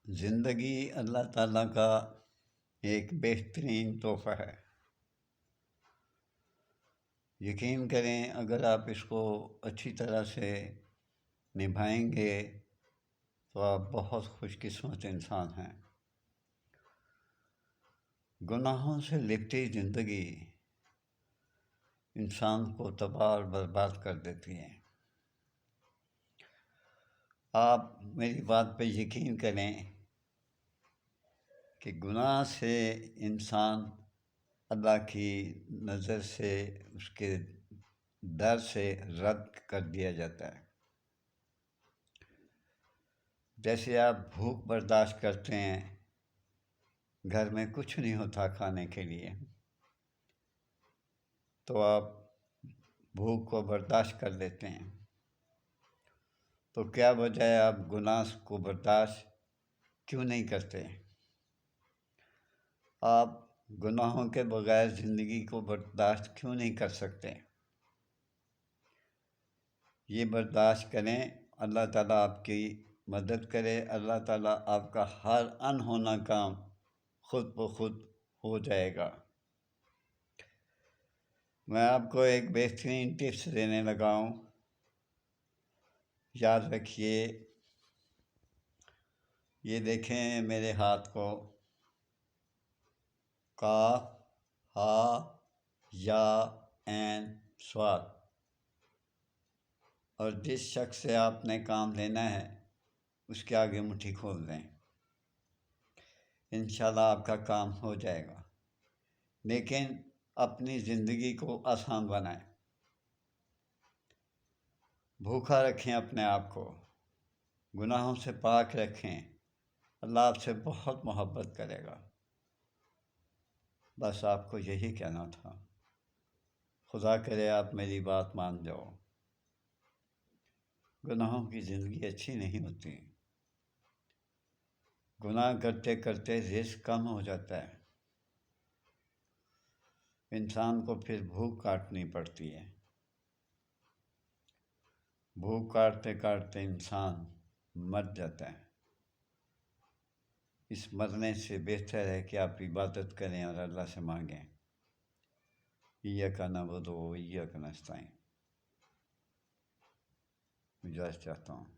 زندگی اللہ تعالیٰ کا ایک بہترین تحفہ ہے۔ یقین کریں اگر آپ اس کو اچھی طرح سے نبھائیں گے تو آپ بہت خوش قسمت انسان ہیں۔ گناہوں سے لپٹی زندگی انسان کو تباہ اور برباد کر دیتی ہے۔ آپ میری بات پہ یقین کریں کہ گناہ سے انسان اللہ کی نظر سے، اس کے در سے رد کر دیا جاتا ہے۔ جیسے آپ بھوک برداشت کرتے ہیں، گھر میں کچھ نہیں ہوتا کھانے کے لیے، تو آپ بھوک کو برداشت کر لیتے ہیں، تو کیا وجہ ہے آپ گناہ کو برداشت کیوں نہیں کرتے؟ آپ گناہوں کے بغیر زندگی کو برداشت کیوں نہیں کر سکتے؟ یہ برداشت کریں، اللہ تعالیٰ آپ کی مدد کرے، اللہ تعالیٰ آپ کا ہر انہونا کام خود بخود ہو جائے گا۔ میں آپ کو ایک بہترین ٹپس دینے لگا ہوں، یاد رکھیے۔ یہ دیکھیں میرے ہاتھ کو، قاف ہا یا عین صاد، اور جس شخص سے آپ نے کام لینا ہے اس کے آگے مٹھی کھول دیں، انشاءاللہ آپ کا کام ہو جائے گا۔ لیکن اپنی زندگی کو آسان بنائیں، بھوکا رکھیں اپنے آپ کو، گناہوں سے پاک رکھیں، اللہ آپ سے بہت محبت کرے گا۔ بس آپ کو یہی کہنا تھا۔ خدا کرے آپ میری بات مان جاؤ۔ گناہوں کی زندگی اچھی نہیں ہوتی، گناہ کرتے کرتے رزق کم ہو جاتا ہے، انسان کو پھر بھوک کاٹنی پڑتی ہے، بھوک کاٹتے کاٹتے انسان مر جاتا ہے۔ اس مرنے سے بہتر ہے کہ آپ عبادت کریں اور اللہ سے مانگیں، ایاک نعبد و ایاک نستعین۔ اجازت چاہتا ہوں۔